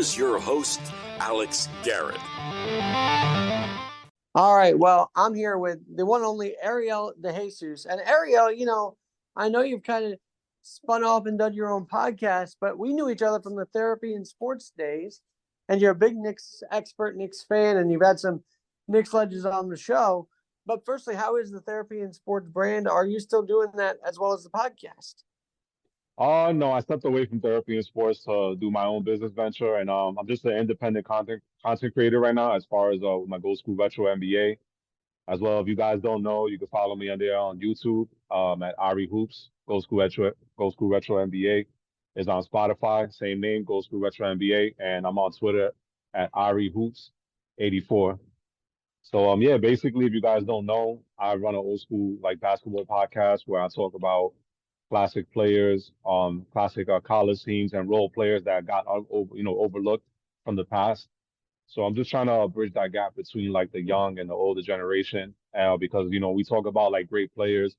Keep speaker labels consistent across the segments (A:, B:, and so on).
A: here's your host, Alex Garrett.
B: All right, well, I'm here with the one and only Ariel DeJesus. And Ariel, I know you've kind of spun off and done your own podcast, but we knew each other from the therapy and sports days. And you're a big Knicks expert, Knicks fan, and you've had some Knicks legends on the show. But firstly, how is the therapy and sports brand? Are you still doing that as well as the podcast?
C: No, I stepped away from therapy and sports to do my own business venture, and I'm just an independent content creator right now. As far as my Gold School Retro NBA, as well. If you guys don't know, you can follow me on there on YouTube at Ari Hoops. Gold School Retro NBA is on Spotify. Same name, Gold School Retro NBA, and I'm on Twitter at Ari Hoops 84. So yeah, basically, if you guys don't know, I run an old school like basketball podcast where I talk about classic players, classic college teams and role players that got overlooked from the past. So I'm just trying to bridge that gap between like the young and the older generation, because we talk about like great players.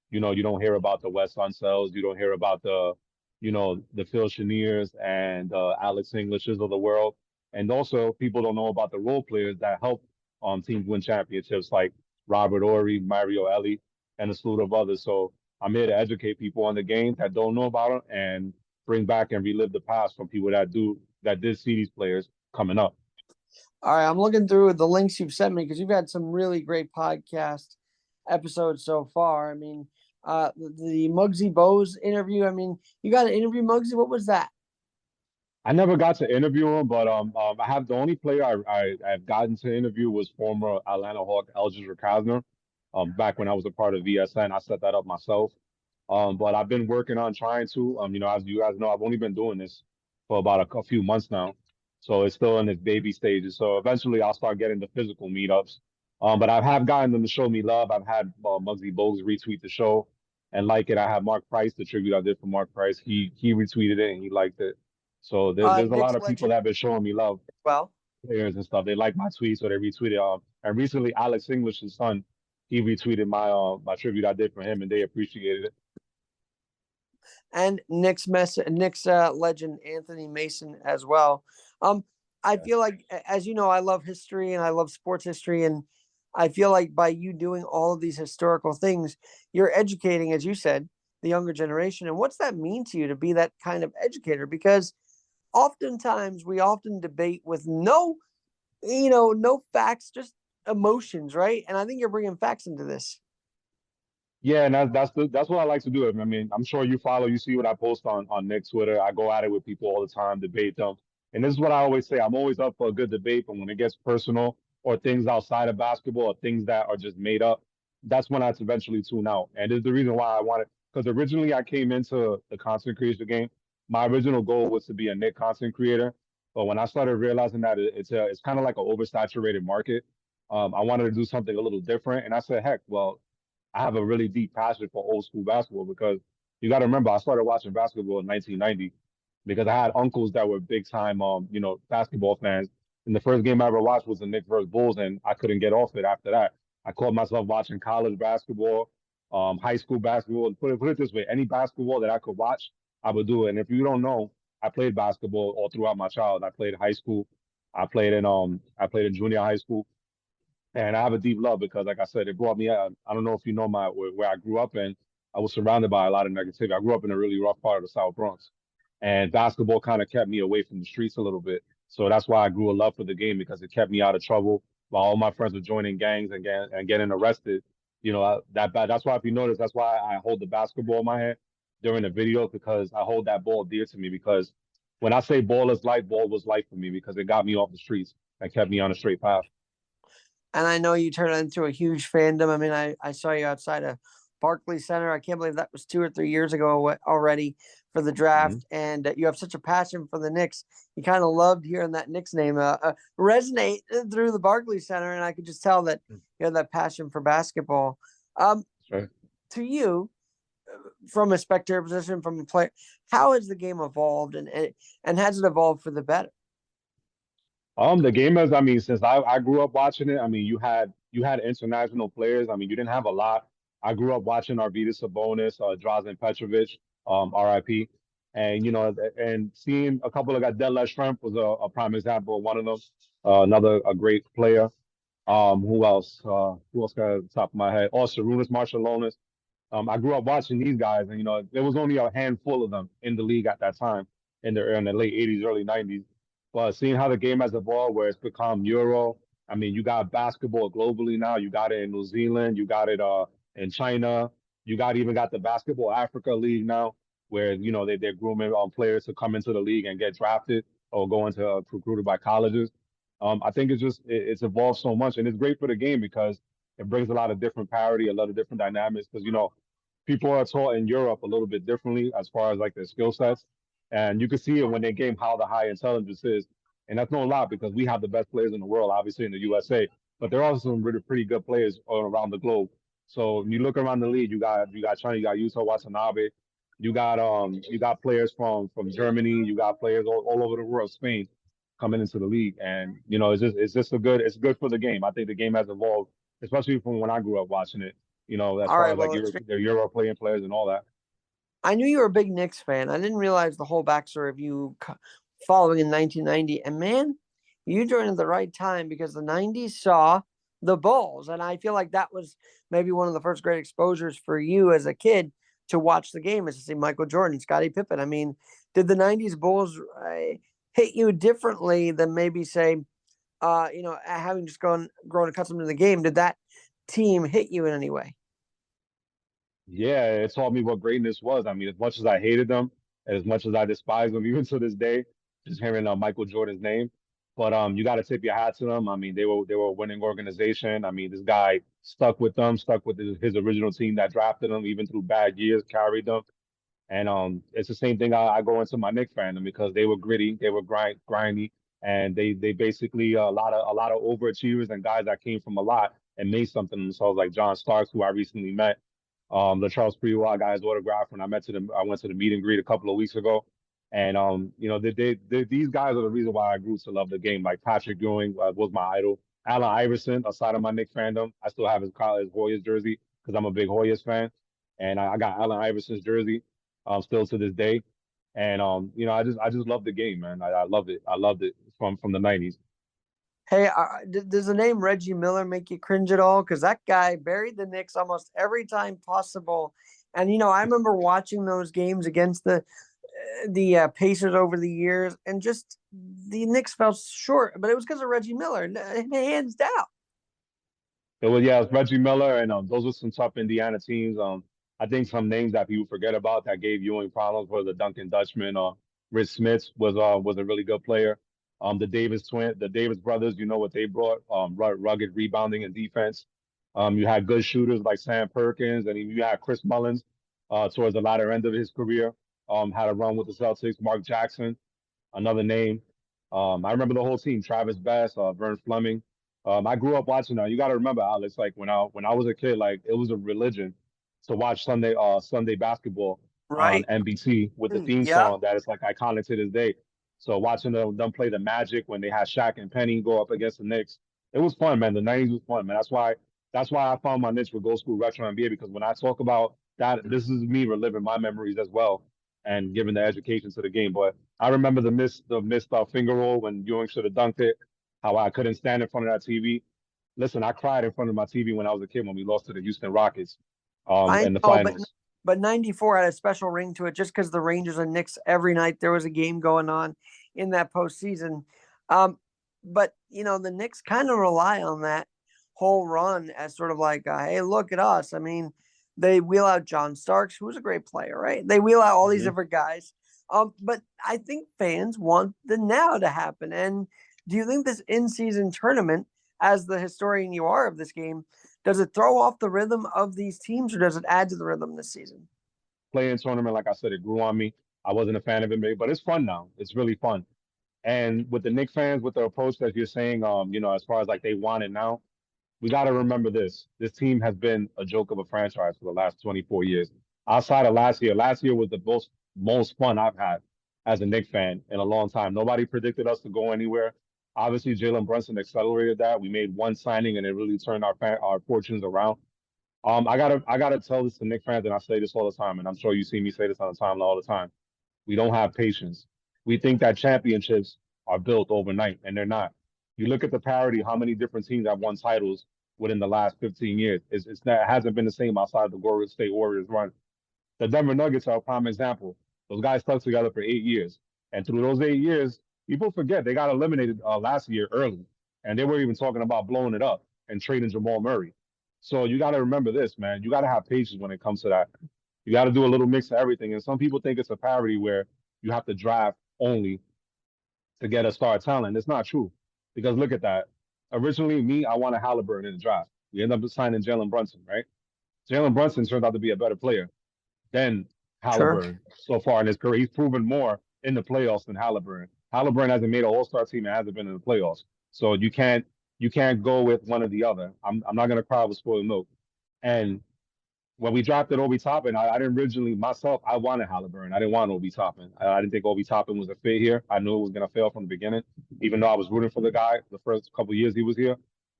C: You don't hear about the Wes Unsells, you don't hear about the Phil Cheniers and Alex Englishes of the world, and also people don't know about the role players that help teams win championships like Robert Ory, Mario Ellie, and a slew of others. So I'm here to educate people on the game that don't know about it and bring back and relive the past from people that did see these players coming up.
B: All right, I'm looking through the links you've sent me because you've had some really great podcast episodes so far. I mean, the Muggsy Bogues interview. I mean, you got to interview Muggsy. What was that?
C: I never got to interview him, but I have the only player I've gotten to interview was former Atlanta Hawk Elgin Rakasner. Back when I was a part of VSN, I set that up myself. But I've been working on trying to. As you guys know, I've only been doing this for about a few months now, so it's still in its baby stages. So eventually, I'll start getting the physical meetups. But I have gotten them to show me love. I've had Muggsy Bogues retweet the show and like it. I have Mark Price, the tribute I did for Mark Price. He retweeted it and he liked it. So there's a lot of people that have been showing me love,
B: well,
C: players and stuff. They like my tweets, so they retweeted. And recently, Alex English's son, he retweeted my tribute I did for him, and they appreciated it.
B: And Knicks legend Anthony Mason as well. I feel like, as you know, I love history and I love sports history, and I feel like by you doing all of these historical things, you're educating, as you said, the younger generation. And what's that mean to you to be that kind of educator? Because oftentimes we often debate with no facts, just emotions, right? And I think you're bringing facts into this.
C: Yeah, and that's what I like to do. I mean, I'm sure you see what I post on Nick's Twitter. I go at it with people all the time, debate them. And this is what I always say. I'm always up for a good debate, but when it gets personal or things outside of basketball or things that are just made up, that's when I eventually tune out. And it's the reason why I wanted, because originally I came into the content creation game. My original goal was to be a Nick content creator. But when I started realizing that it's kind of like an oversaturated market, I wanted to do something a little different. And I said, heck, well, I have a really deep passion for old school basketball because you got to remember I started watching basketball in 1990 because I had uncles that were big time basketball fans. And the first game I ever watched was the Knicks versus Bulls, and I couldn't get off it after that. I caught myself watching college basketball, high school basketball. And put it this way, any basketball that I could watch, I would do it. And if you don't know, I played basketball all throughout my childhood. I played high school. I played in junior high school. And I have a deep love because, like I said, it brought me out. I don't know if you know where I grew up in. I was surrounded by a lot of negativity. I grew up in a really rough part of the South Bronx, and basketball kind of kept me away from the streets a little bit. So that's why I grew a love for the game because it kept me out of trouble while all my friends were joining gangs and getting arrested. That's why if you notice, that's why I hold the basketball in my hand during the video because I hold that ball dear to me because when I say ball is life, ball was life for me because it got me off the streets and kept me on a straight path.
B: And I know you turned into a huge fandom. I mean, I saw you outside of Barclays Center. I can't believe that was 2 or 3 years ago already for the draft. Mm-hmm. And you have such a passion for the Knicks. You kind of loved hearing that Knicks name resonate through the Barclays Center. And I could just tell that you have that passion for basketball.
C: Sure.
B: To you, from a spectator position, from a player, how has the game evolved and has it evolved for the better?
C: The game is, I mean, since I grew up watching it, I mean, you had international players. I mean, you didn't have a lot. I grew up watching Arvydas Sabonis, Drazen Petrovic, RIP. And and seeing a couple of guys, Dead Less Shrimp was a prime example of one of them. Another a great player. Who else? Who else got at the top of my head? Oh, Sarunas Marciulionis. I grew up watching these guys, and there was only a handful of them in the league at that time, in the late '80s, early '90s. But seeing how the game has evolved, where it's become Euro, I mean, you got basketball globally now. You got it in New Zealand, you got it in China, you even got the Basketball Africa League now, where they're grooming players to come into the league and get drafted or go into recruited by colleges. I think it's evolved so much, and it's great for the game because it brings a lot of different parity, a lot of different dynamics. Because people are taught in Europe a little bit differently as far as like their skill sets, and you can see it when they game how the high intelligence is, and that's no lie because we have the best players in the world, obviously in the USA, but there are also some really pretty good players all around the globe. So when you look around the league, you got China, you got Yuta Watanabe, you got players from Germany, you got players all over the world, Spain, coming into the league, and it's just it's good for the game. I think the game has evolved, especially from when I grew up watching it. As
B: All
C: far
B: right,
C: as like
B: well,
C: their Euro playing players and all that.
B: I knew you were a big Knicks fan. I didn't realize the whole backstory of you following in 1990. And man, you joined at the right time because the 90s saw the Bulls. And I feel like that was maybe one of the first great exposures for you as a kid to watch the game, is to see Michael Jordan, Scottie Pippen. I mean, did the 90s Bulls hit you differently than maybe, say, having just grown accustomed to the game? Did that team hit you in any way?
C: Yeah, it taught me what greatness was. I mean, as much as I hated them, and as much as I despise them, even to this day, just hearing Michael Jordan's name. But you got to tip your hat to them. I mean, they were a winning organization. I mean, this guy stuck with them, stuck with his original team that drafted him, even through bad years, carried them. And it's the same thing I go into my Knicks fandom because they were gritty, they were grindy, and they basically a lot of overachievers and guys that came from a lot and made something of themselves, like John Starks, who I recently met. The Charles Priwa, I got his autograph when I went to the meet and greet a couple of weeks ago. And these guys are the reason why I grew to love the game. Like Patrick Ewing was my idol. Allen Iverson, aside of my Knicks fandom, I still have his college Hoyas jersey because I'm a big Hoyas fan, and I got Allen Iverson's jersey still to this day. And I just love the game, man. I loved it. I loved it from the '90s.
B: Hey, does the name Reggie Miller make you cringe at all? Because that guy buried the Knicks almost every time possible. And I remember watching those games against the Pacers over the years, and just the Knicks fell short. But it was because of Reggie Miller, hands down.
C: It was Reggie Miller, and those were some tough Indiana teams. I think some names that people forget about that gave Ewing problems were the Duncan Dutchman. Rich Smith was a really good player. The Davis brothers, you know what they brought? Rugged rebounding and defense. You had good shooters like Sam Perkins, and you had Chris Mullins towards the latter end of his career. Had a run with the Celtics. Mark Jackson, another name. I remember the whole team: Travis Bass, Vern Fleming. I grew up watching that. You got to remember, Alex, like when I was a kid, like it was a religion to watch Sunday basketball on
B: Right.
C: NBC with the theme
B: Yeah.
C: song that is like iconic to this day. So watching them play the Magic when they had Shaq and Penny go up against the Knicks, it was fun, man. The '90s was fun, man. That's why I found my niche with Gold School Retro NBA, because when I talk about that, this is me reliving my memories as well and giving the education to the game. But I remember the missed finger roll when Ewing should have dunked it. How I couldn't stand in front of that TV. Listen, I cried in front of my TV when I was a kid when we lost to the Houston Rockets
B: I
C: in the
B: know, but
C: finals.
B: but 94 had a special ring to it just because the Rangers and Knicks, every night there was a game going on in that postseason. Um, but the Knicks kind of rely on that whole run as sort of like, hey, look at us. I mean, they wheel out John Starks, who was a great player, right? They wheel out all these
C: Hmm.
B: different guys. But I think fans want the now to happen. And do you think this in-season tournament, as the historian you are of this game, does it throw off the rhythm of these teams, or does it add to the rhythm this season?
C: Playing tournament, like I said, it grew on me. I wasn't a fan of it, but it's fun now. It's really fun. And with the Knicks fans, with the approach that you're saying, as far as like they want it now, we got to remember this. This team has been a joke of a franchise for the last 24 years. Outside of last year was the most fun I've had as a Knicks fan in a long time. Nobody predicted us to go anywhere. Obviously, Jalen Brunson accelerated that. We made one signing, and it really turned our fortunes around. I gotta tell this to Knicks fans, and I say this all the time, and I'm sure you see me say this on the timeline all the time. We don't have patience. We think that championships are built overnight, and they're not. You look at the parity, how many different teams have won titles within the last 15 years. It's not, it hasn't been the same outside the Golden State Warriors run. The Denver Nuggets are a prime example. Those guys stuck together for 8 years. And through those 8 years, people forget they got eliminated last year early. And they were even talking about blowing it up and trading Jamal Murray. So you got to remember this, man. You got to have patience when it comes to that. You got to do a little mix of everything. And some people think it's a parody where you have to draft only to get a star talent. It's not true. Because look at that. Originally, me, I wanted Halliburton in the draft. We ended up signing Jalen Brunson, right? Jalen Brunson turned out to be a better player than
B: Sure.
C: Halliburton so far in his career. He's proven more in the playoffs than Halliburton. Halliburton hasn't made an All-Star team and hasn't been in the playoffs. So you can't go with one or the other. I'm not gonna cry with spoiled milk. And when we drafted Obi Toppin, I didn't originally myself. I wanted Halliburton. I didn't want Obi Toppin. I didn't think Obi Toppin was a fit here. I knew it was gonna fail from the beginning, even though I was rooting for the guy the first couple of years he was here.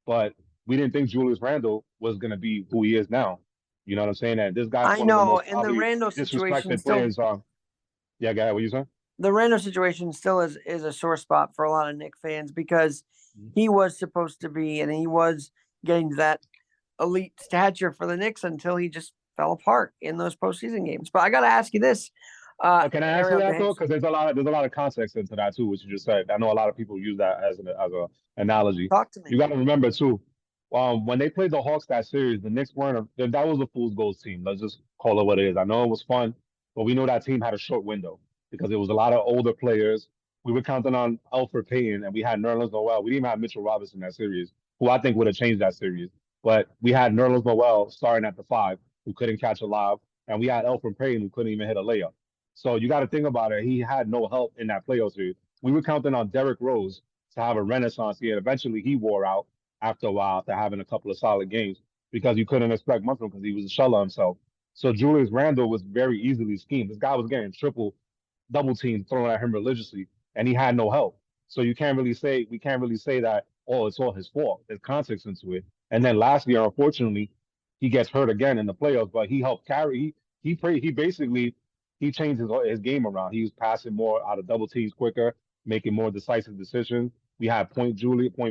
C: But we didn't think Julius Randle was gonna be who he is now. You know what I'm saying? And this guy's
B: I
C: one of the
B: know,
C: most
B: and the
C: probably
B: Randall situation
C: disrespected
B: still,
C: players. Yeah, guy, what you saying?
B: the Randall situation still is a sore spot for a lot of Nick fans because he was supposed to be, and he was getting to that elite stature for the Knicks until he just fell apart in those postseason games. But I got to ask you this,
C: Can I answer
B: Ariel
C: that though?
B: DeJesus,
C: Because there's a lot of context into that too, what you just said. I know a lot of people use that as a analogy.
B: talk to
C: You
B: me.
C: got to remember too, when they played the Hawks that series, the Knicks weren't that was a fool's gold team. Let's just call it what it is. I know it was fun, but we know that team had a short window because it was a lot of older players. We were counting on Alfred Payton, and we had Nerlens Noel. We didn't even have Mitchell Robinson in that series, who I think would have changed that series. But we had Nerlens Noel starting at the five, who couldn't catch a lob, and we had Alfred Payton, who couldn't even hit a layup. So you got to think about it. He had no help in that playoff series. We were counting on Derrick Rose to have a renaissance here. Eventually, he wore out after a while after having a couple of solid games because you couldn't expect much from him because he was a shell of himself. So Julius Randle was very easily schemed. This guy was getting triple, double teams thrown at him religiously, and he had no help. So we can't really say that, oh, it's all his fault. There's context into it. And then last year, unfortunately, he gets hurt again in the playoffs, but he helped carry. He basically he changed his game around. He was passing more out of double teams quicker, making more decisive decisions. We had point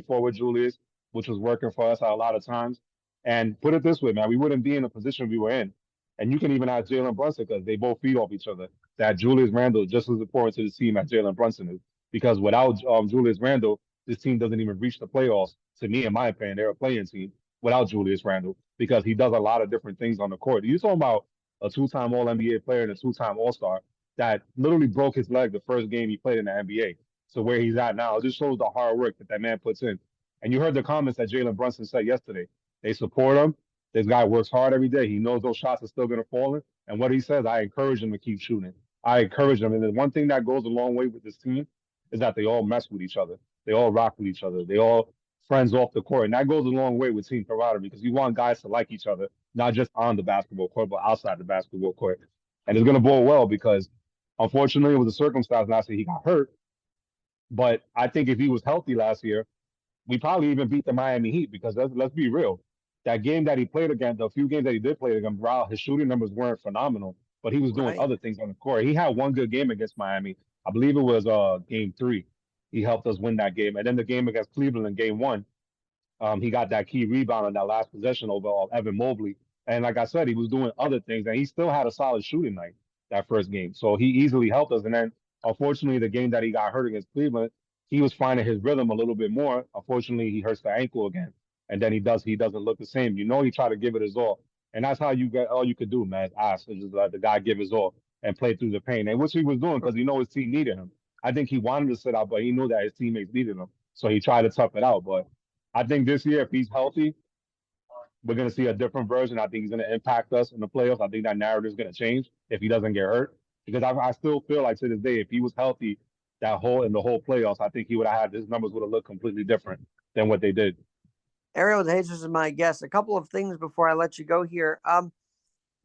C: forward Julius, which was working for us a lot of times. And put it this way, man, we wouldn't be in the position we were in. And you can even ask Jalen Brunson because they both feed off each other. That Julius Randle is just as important to the team as Jalen Brunson is. Because without Julius Randle, this team doesn't even reach the playoffs. To me, in my opinion, they're a playing team without Julius Randle because he does a lot of different things on the court. You're talking about a two-time All NBA player and a two-time All Star that literally broke his leg the first game he played in the NBA. So where he's at now, it just shows the hard work that man puts in. And you heard the comments that Jalen Brunson said yesterday. They support him. This guy works hard every day. He knows those shots are still going to fall in. And what he says, I encourage him to keep shooting. I encourage him. And the one thing that goes a long way with this team is that they all mess with each other. They all rock with each other. They all friends off the court. And that goes a long way with team camaraderie because you want guys to like each other, not just on the basketball court, but outside the basketball court. And it's going to bode well because unfortunately it was a circumstance last year he got hurt. But I think if he was healthy last year, we probably even beat the Miami Heat because let's be real. That game that he played against, the few games that he did play against, wow, his shooting numbers weren't phenomenal, but he was doing
B: Right.
C: other things on the court. He had one good game against Miami. I believe it was game 3. He helped us win that game. And then the game against Cleveland in game 1, he got that key rebound on that last possession over Evan Mobley. And like I said, he was doing other things, and he still had a solid shooting night that first game. So he easily helped us. And then, unfortunately, the game that he got hurt against Cleveland, he was finding his rhythm a little bit more. Unfortunately, he hurts the ankle again, and then he doesn't look the same. You know, he tried to give it his all, and that's how you get all you could do, man. Is ask, just let the guy give his all and play through the pain, and which he was doing because he know his team needed him. I think he wanted to sit out, but he knew that his teammates needed him, so he tried to tough it out. But I think this year, if he's healthy, we're going to see a different version. I think he's going to impact us in the playoffs. I think that narrative is going to change if he doesn't get hurt. Because I still feel like to this day, if he was healthy, in the whole playoffs, I think he would have had his numbers would have looked completely different than what they did.
B: Ariel DeJesus is my guest. A couple of things before I let you go here.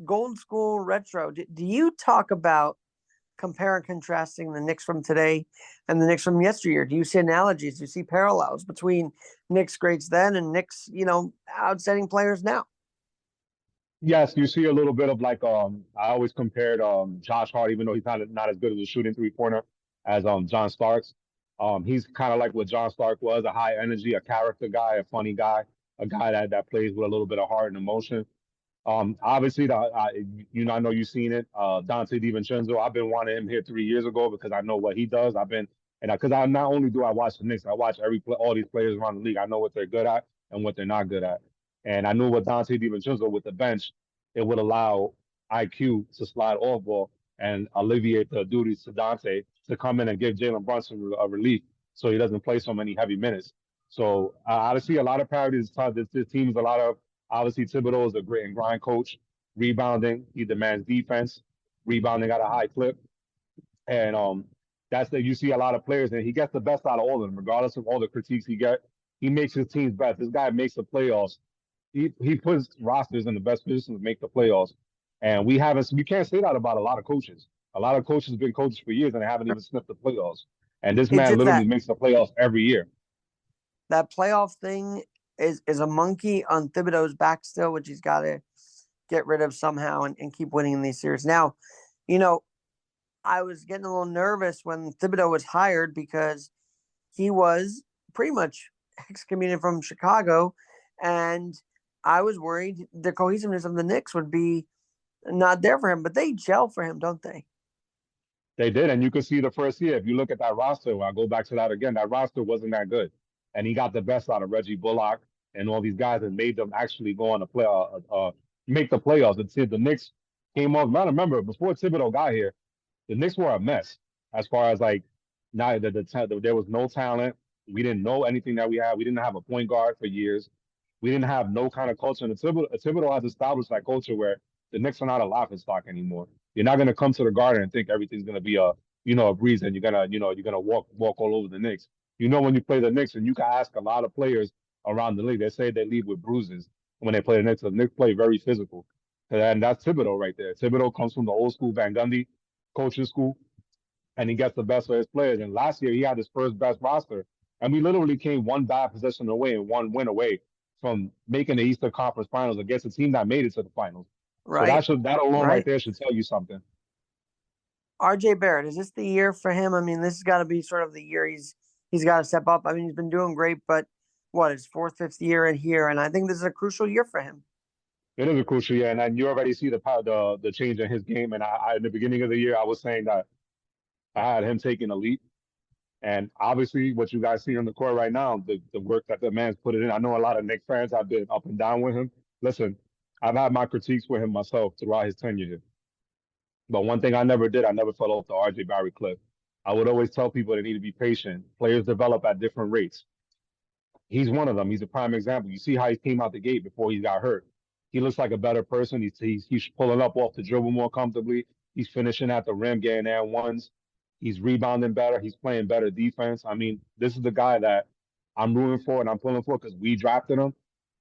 B: Golden School Retro. Do you talk about compare and contrasting the Knicks from today and the Knicks from yesteryear? Do you see analogies? Do you see parallels between Knicks greats then and Knicks, outstanding players now?
C: Yes, you see a little bit of like I always compared Josh Hart, even though he's not as good as a shooting 3-pointer as John Starks. He's kind of like what John Stark was, a high energy, a character guy, a funny guy, a guy that plays with a little bit of heart and emotion. Obviously, I know you've seen it. Dante DiVincenzo, I've been wanting him here 3 years ago because I know what he does. Because I not only do I watch the Knicks, I watch all these players around the league. I know what they're good at and what they're not good at. And I knew with Dante DiVincenzo with the bench, it would allow IQ to slide off ball and alleviate the duties to Dante to come in and give Jalen Brunson a relief so he doesn't play so many heavy minutes. So I see a lot of parodies. This team is a lot of. Obviously, Thibodeau is a grit and grind coach. Rebounding, he demands defense. Rebounding at a high clip, and that's that you see a lot of players, and he gets the best out of all of them, regardless of all the critiques he get. He makes his teams best. This guy makes the playoffs. He puts rosters in the best position to make the playoffs, and we can't say that about a lot of coaches. A lot of coaches have been coaches for years and they haven't even sniffed the playoffs. And this
B: It's
C: man
B: just
C: literally
B: that
C: makes the playoffs every year.
B: that playoff thing is a monkey on Thibodeau's back still, which he's got to get rid of somehow and keep winning in these series. Now, you know, I was getting a little nervous when Thibodeau was hired because he was pretty much excommunicated from Chicago, and I was worried the cohesiveness of the Knicks would be not there for him. But they gel for him, don't they?
C: They did, and you could see the first year. If you look at that roster, I go back to that again. That roster wasn't that good, and he got the best out of Reggie Bullock and all these guys and made them actually go on to play, make the playoffs. The Knicks came off. I remember before Thibodeau got here, the Knicks were a mess as far as like now there was no talent. We didn't know anything that we had. We didn't have a point guard for years. We didn't have no kind of culture. And Thibodeau has established that culture where the Knicks are not a laughing stock anymore. You're not going to come to the Garden and think everything's going to be a breeze and you're gonna walk all over the Knicks. You know when you play the Knicks, and you can ask a lot of players around the league, they say they leave with bruises when they play the Knicks. The Knicks play very physical, and that's Thibodeau right there. Thibodeau comes from the old school Van Gundy coaching school, and he gets the best of his players. And last year he had his first best roster, and we literally came one bad possession away and one win away from making the Eastern Conference Finals against a team that made it to the finals. So
B: Right,
C: that alone right
B: right.
C: there should tell you something.
B: RJ Barrett, is this the year for him? I mean, this has got to be sort of the year he's got to step up. I mean, he's been doing great, but what, his fourth, fifth year in here, and I think this is a crucial year for him.
C: It is a crucial year, and you already see the change in his game. And in the beginning of the year, I was saying that I had him taking a leap. And obviously, what you guys see on the court right now, the work that the man's put it in. I know a lot of Knicks fans have been up and down with him. Listen, I've had my critiques with him myself throughout his tenure here. But one thing I never did, I never fell off the RJ Barrett cliff. I would always tell people they need to be patient. Players develop at different rates. He's one of them. He's a prime example. You see how he came out the gate before he got hurt. He looks like a better person. He's pulling up off the dribble more comfortably. He's finishing at the rim, getting and ones. He's rebounding better. He's playing better defense. I mean, this is the guy that I'm rooting for and I'm pulling for because we drafted him.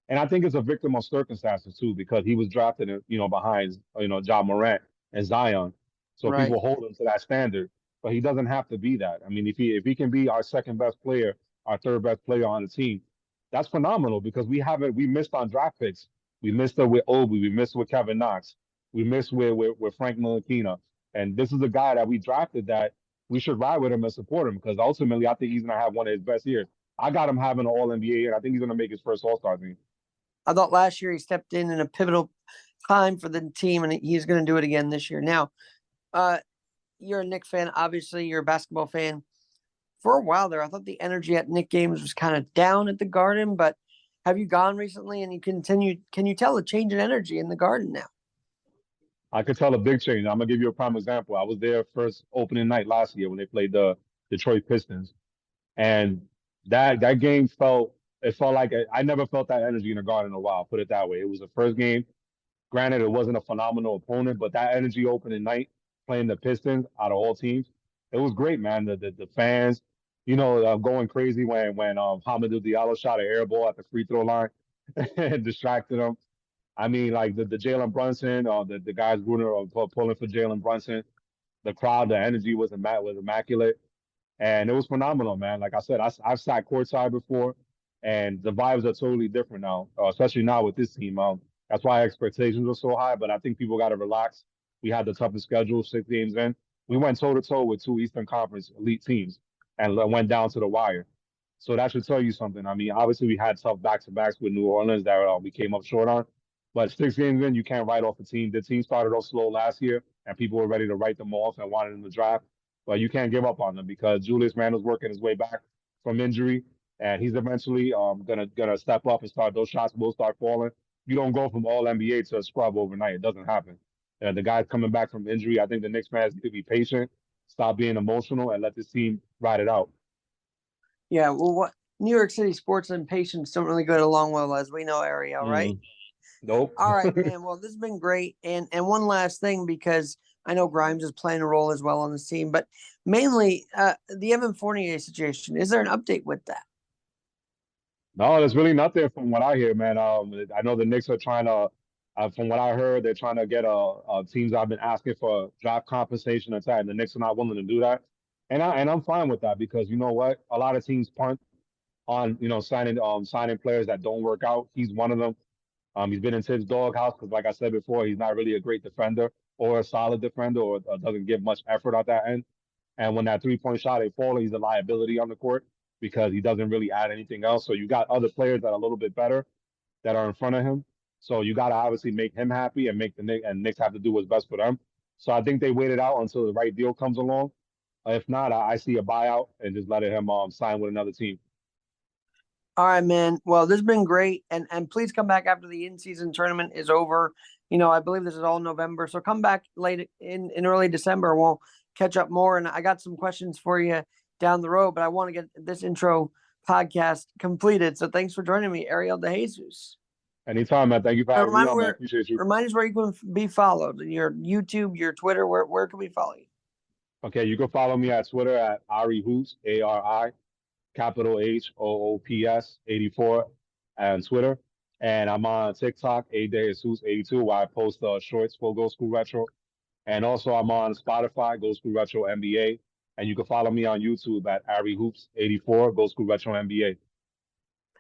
C: And I think it's a victim of circumstances too, because he was drafted, behind, Ja Morant and Zion. So
B: Right.
C: people hold him to that standard, but he doesn't have to be that. I mean, if he can be our second best player, our third best player on the team, that's phenomenal because we missed on draft picks. We missed it with Obi. We missed with Kevin Knox. We missed with Frank Ntilikina. And this is the guy that we drafted that we should ride with him and support him because ultimately I think he's going to have one of his best years. I got him having an All NBA year. I think he's going to make his first All Star team.
B: I thought last year he stepped in a pivotal time for the team, and he's going to do it again this year. Now, you're a Knicks fan. Obviously, you're a basketball fan. For a while there, I thought the energy at Knicks games was kind of down at the Garden, but have you gone recently and you continue? Can you tell a change in energy in the Garden now?
C: I could tell a big change. I'm gonna give you a prime example. I was there first opening night last year when they played the Detroit Pistons, and that game felt like I never felt that energy in the Garden in a while. Put it that way. It was the first game. Granted, it wasn't a phenomenal opponent, but that energy opening night playing the Pistons out of all teams, it was great, man. The fans, going crazy when Hamidou Diallo shot an air ball at the free throw line and distracted them. I mean, like the Jalen Brunson, the guys Bruner pulling for Jalen Brunson. The crowd, the energy was immaculate, and it was phenomenal, man. Like I said, I've sat courtside before, and the vibes are totally different now, especially now with this team. That's why expectations were so high. But I think people got to relax. We had the toughest schedule, 6 games in. We went toe to toe with 2 Eastern Conference elite teams and went down to the wire. So that should tell you something. I mean, obviously we had tough back-to-backs with New Orleans that we came up short on. But 6 games in, you can't write off the team. The team started off slow last year, and people were ready to write them off and wanted them to draft. But you can't give up on them because Julius Randle's working his way back from injury, and he's eventually gonna step up and start. Those shots will start falling. You don't go from all NBA to a scrub overnight. It doesn't happen. And the guy's coming back from injury. I think the Knicks fans need to be patient, stop being emotional, and let this team ride it out.
B: Yeah, well, what New York City sports and patience don't really go along well, as we know, Ariel, right?
C: Nope.
B: All right, man. Well, this has been great. And one last thing, because I know Grimes is playing a role as well on this team, but mainly the Evan Fournier situation. Is there an update with that?
C: No, there's really nothing from what I hear, man. I know the Knicks are trying to, from what I heard, they're trying to get teams I've been asking for draft compensation and that, and the Knicks are not willing to do that. And I'm fine with that because you know what? A lot of teams punt on signing players that don't work out. He's one of them. He's been in Tibbs' doghouse because, like I said before, he's not really a great defender or a solid defender or doesn't give much effort at that end. And when that 3-point shot ain't falling, he's a liability on the court because he doesn't really add anything else. So you got other players that are a little bit better that are in front of him. So you got to obviously make him happy and make the Knicks have to do what's best for them. So I think they waited out until the right deal comes along. If not, I see a buyout and just letting him sign with another team.
B: All right, man. Well, this has been great. And please come back after the in-season tournament is over. You know, I believe this is all November. So come back late in early December. We'll catch up more. And I got some questions for you down the road, but I want to get this intro podcast completed. So thanks for joining me, Ariel DeJesus.
C: Anytime, man. Thank you for having me on, man. I appreciate you.
B: Remind us where you can be followed. Your YouTube, your Twitter. Where can we follow you?
C: Okay, you can follow me at Twitter at Ari Hoops, ARI, capital HOOPS 84 and Twitter. And I'm on TikTok, DeJesus 82, where I post shorts for Go School Retro. And also I'm on Spotify, Go School Retro NBA. And you can follow me on YouTube at Ari Hoops 84, Go School Retro NBA.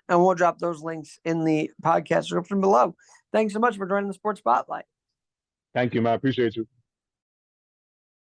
B: And we'll drop those links in the podcast description below. Thanks so much for joining the Sports Spotlight.
C: Thank you, man. I appreciate you.